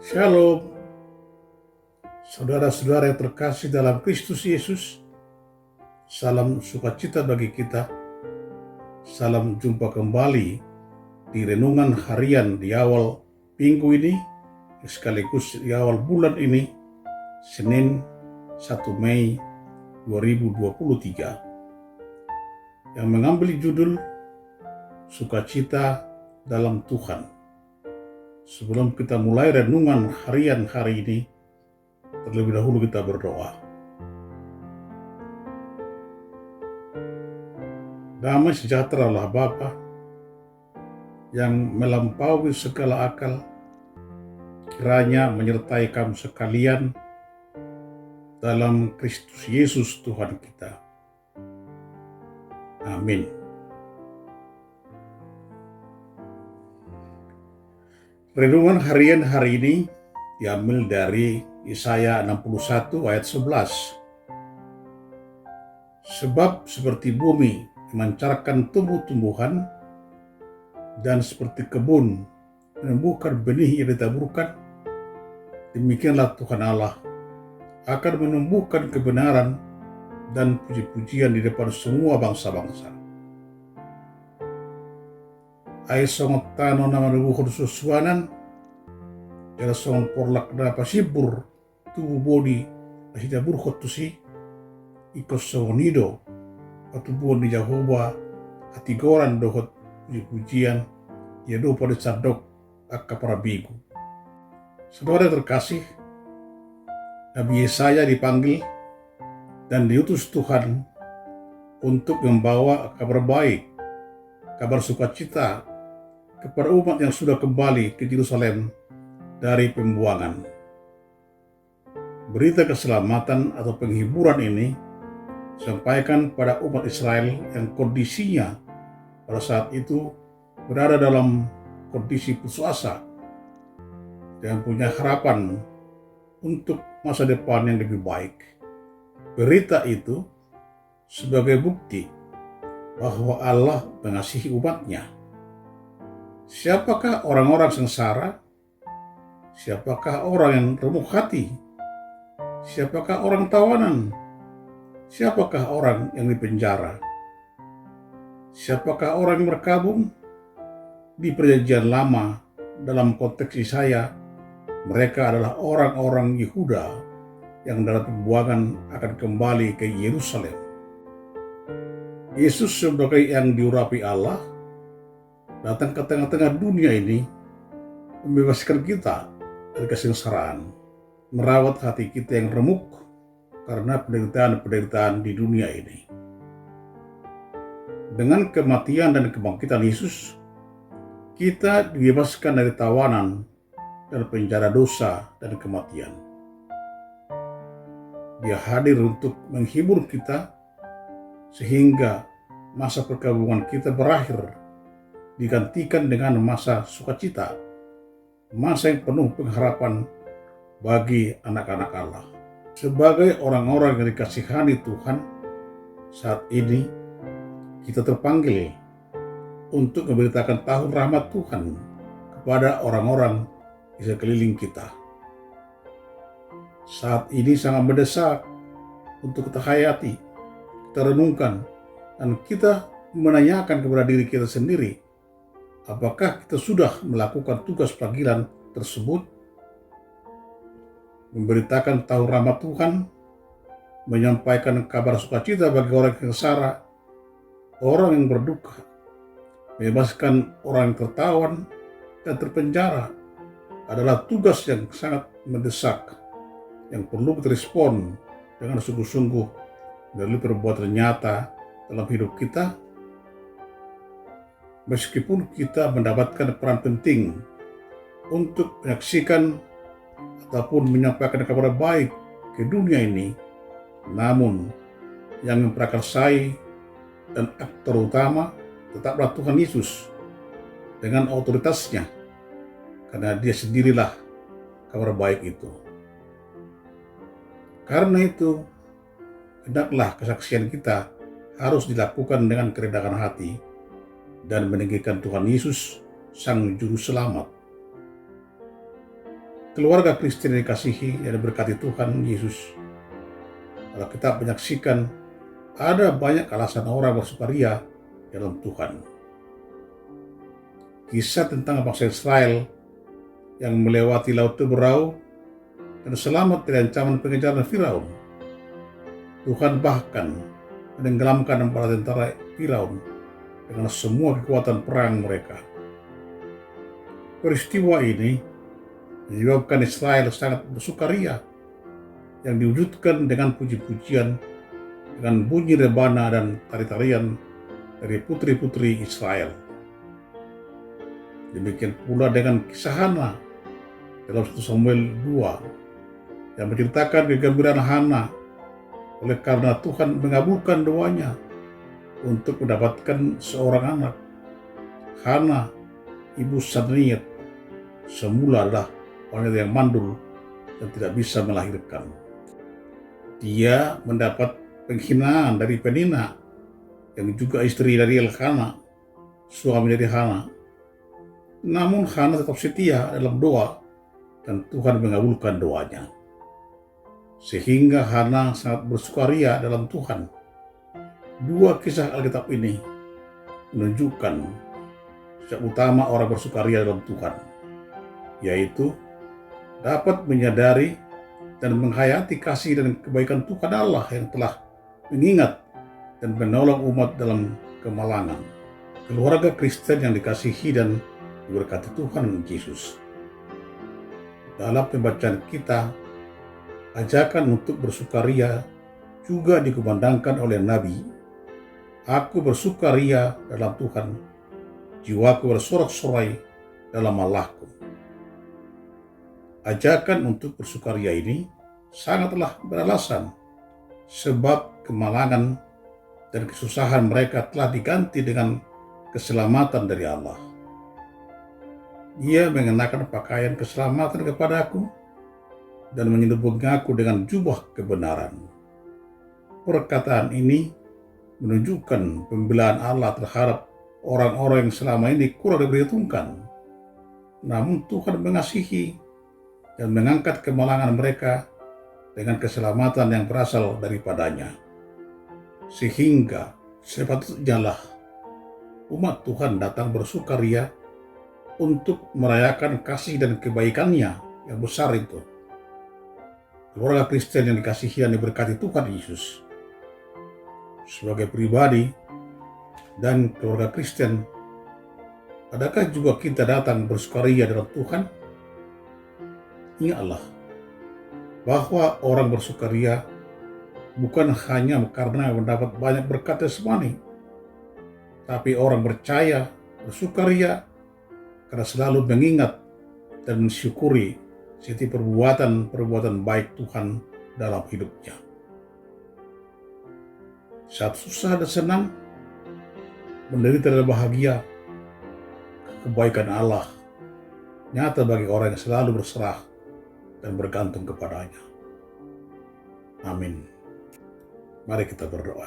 Shalom, saudara-saudara yang terkasih dalam Kristus Yesus. Salam sukacita bagi kita. Salam jumpa kembali di renungan harian di awal minggu ini, sekaligus di awal bulan ini, Senin 1 Mei 2023, yang mengambil judul Sukacita dalam Tuhan. Sebelum kita mulai renungan harian hari ini, terlebih dahulu kita berdoa. Damai sejahtera Allah Bapa yang melampaui segala akal, kiranya menyertai kamu sekalian dalam Kristus Yesus Tuhan kita. Amin. Renungan harian hari ini diambil dari Yesaya 61 ayat 11. Sebab seperti bumi memancarkan tumbuh-tumbuhan dan seperti kebun menumbuhkan benih yang ditaburkan, demikianlah Tuhan Allah akan menumbuhkan kebenaran dan puji-pujian di depan semua bangsa-bangsa. Ai songot tano nama nubuhon susuanan, jala songon porlak na pasibur tubuh bodi asida burhot tusi ikos songonido patubuan di Jehovah hati goran dohot puji-pujian ya do pada sadok akka para bigu. Saudara terkasih, Nabi Yesaya dipanggil dan diutus Tuhan untuk membawa kabar baik, kabar sukacita kepada umat yang sudah kembali ke Yerusalem dari pembuangan. Berita keselamatan atau penghiburan ini disampaikan pada umat Israel yang kondisinya pada saat itu berada dalam kondisi putus asa dan punya harapan untuk masa depan yang lebih baik. Berita itu sebagai bukti bahwa Allah mengasihi umatnya. Siapakah orang-orang sengsara? Siapakah orang yang remuk hati? Siapakah orang tawanan? Siapakah orang yang dipenjara? Siapakah orang yang berkabung? Di perjanjian lama, dalam konteks Yesaya, mereka adalah orang-orang Yehuda yang dalam pembuangan akan kembali ke Yerusalem. Yesus sebagai yang diurapi Allah datang ke tengah-tengah dunia ini, membebaskan kita dari kesengsaraan, merawat hati kita yang remuk karena penderitaan-penderitaan di dunia ini. Dengan kematian dan kebangkitan Yesus, kita dibebaskan dari tawanan dan penjara dosa dan kematian. Dia hadir untuk menghibur kita sehingga masa perkabungan kita berakhir, digantikan dengan masa sukacita, masa yang penuh pengharapan bagi anak-anak Allah. Sebagai orang-orang yang dikasihani Tuhan, saat ini kita terpanggil untuk memberitakan tahun rahmat Tuhan kepada orang-orang di sekeliling kita. Saat ini sangat mendesak untuk kita hayati, kita renungkan, dan kita menanyakan kepada diri kita sendiri, apakah kita sudah melakukan tugas panggilan tersebut? Memberitakan tahun rahmat Tuhan, menyampaikan kabar sukacita bagi orang yang sengsara, orang yang berduka, membebaskan orang yang tertawan dan terpenjara adalah tugas yang sangat mendesak, yang perlu kita respon dengan sungguh-sungguh melalui perbuatan nyata dalam hidup kita. Meskipun kita mendapatkan peran penting untuk menyaksikan ataupun menyampaikan kabar baik ke dunia ini, namun yang memprakarsai dan aktor utama tetaplah Tuhan Yesus dengan otoritasnya, karena dia sendirilah kabar baik itu. Karena itu, hendaklah kesaksian kita harus dilakukan dengan kerendahan hati dan meninggikan Tuhan Yesus, Sang Juru Selamat. keluarga Kristen yang dikasihi dan diberkati Tuhan Yesus, kalau kita menyaksikan ada banyak alasan orang bersukaria dalam Tuhan. Kisah tentang bangsa Israel yang melewati Laut Teberau dan selamat dari ancaman pengejaran Firaun. Tuhan bahkan menenggelamkan para tentara Firaun dengan semua kekuatan perang mereka. Peristiwa ini menyebabkan Israel sangat bersukaria yang diwujudkan dengan puji-pujian, dengan bunyi rebana dan tari-tarian dari putri-putri Israel. Demikian pula dengan kisah Hana dalam 1 Samuel 2 yang menceritakan kegembiraan Hana oleh karena Tuhan mengabulkan doanya untuk mendapatkan seorang anak. Hana, ibu Sanriat, semula adalah wanita yang mandul dan tidak bisa melahirkan. Dia mendapat penghinaan dari Penina yang juga istri dari Elkana, suami dari Hana. Namun Hana tetap setia dalam doa dan Tuhan mengabulkan doanya. Sehingga Hana sangat bersukaria dalam Tuhan. Dua kisah Alkitab ini menunjukkan sifat utama orang bersukaria dalam Tuhan, yaitu dapat menyadari dan menghayati kasih dan kebaikan Tuhan Allah yang telah mengingat dan menolong umat dalam kemalangan. Keluarga Kristen yang dikasihi dan diberkati Tuhan Yesus. Dalam pembacaan kita, ajakan untuk bersukaria juga dikumandangkan oleh Nabi. Aku bersukaria dalam Tuhan, jiwaku bersorak-sorai dalam Allahku. Ajakan untuk bersukaria ini sangatlah beralasan, sebab kemalangan dan kesusahan mereka telah diganti dengan keselamatan dari Allah. Ia mengenakan pakaian keselamatan kepadaku dan menyelubungi aku dengan jubah kebenaran. Perkataan ini menunjukkan pembelaan Allah terhadap orang-orang yang selama ini kurang diperhitungkan. Namun Tuhan mengasihi dan mengangkat kemalangan mereka dengan keselamatan yang berasal daripadanya. Sehingga sepatutnya lah umat Tuhan datang bersukaria untuk merayakan kasih dan kebaikannya yang besar itu. Keluarga Kristen yang dikasihi dan diberkati Tuhan Yesus. Sebagai pribadi dan keluarga Kristen, adakah juga kita datang bersukaria dalam Tuhan? Ingatlah bahwa orang bersukaria bukan hanya karena mendapat banyak berkat jasmani, tapi orang percaya bersukaria karena selalu mengingat dan mensyukuri setiap perbuatan baik Tuhan dalam hidupnya. Saat susah dan senang, menderita dan bahagia, kebaikan Allah nyata bagi orang yang selalu berserah dan bergantung kepadanya. Amin. Mari kita berdoa.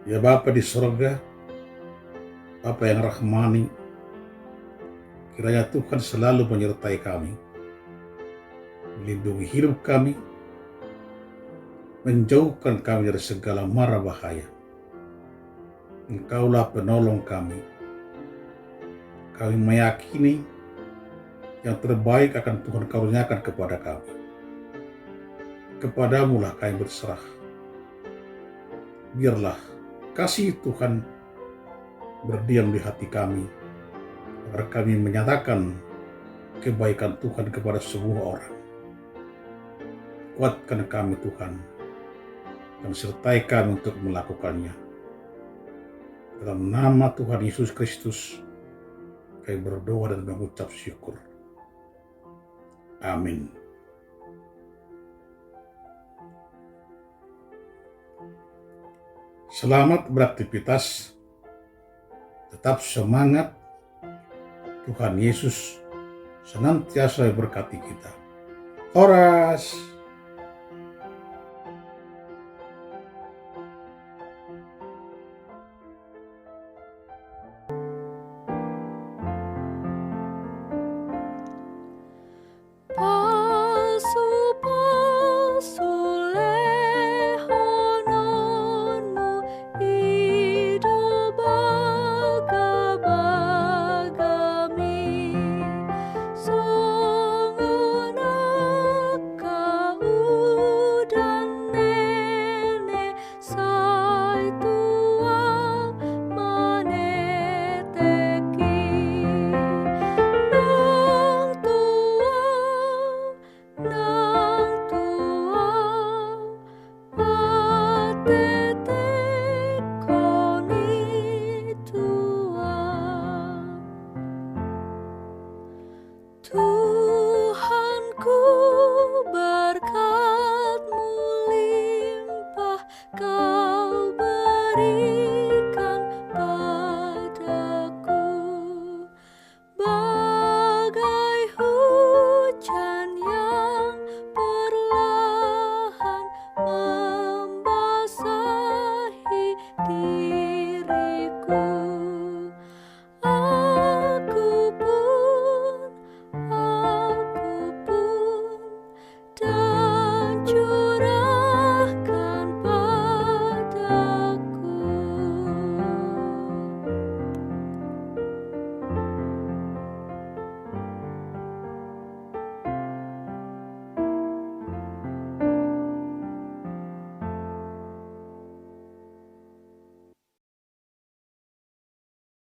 Ya Bapa di surga, Bapa yang rahmani, kiranya Tuhan selalu menyertai kami, melindungi hidup kami, menjauhkan kami dari segala mara bahaya. Engkaulah penolong kami. Kami meyakini yang terbaik akan Tuhan karuniakan kepada kami. Kepadamulah kami berserah. Biarlah kasih Tuhan berdiam di hati kami, agar kami menyatakan kebaikan Tuhan kepada semua orang. Kuatkan kami Tuhan, dan sertai kami untuk melakukannya. Dalam nama Tuhan Yesus Kristus, kami berdoa dan mengucap syukur. Amin. Selamat beraktivitas, tetap semangat. Tuhan Yesus senantiasa berkati kita. Horas.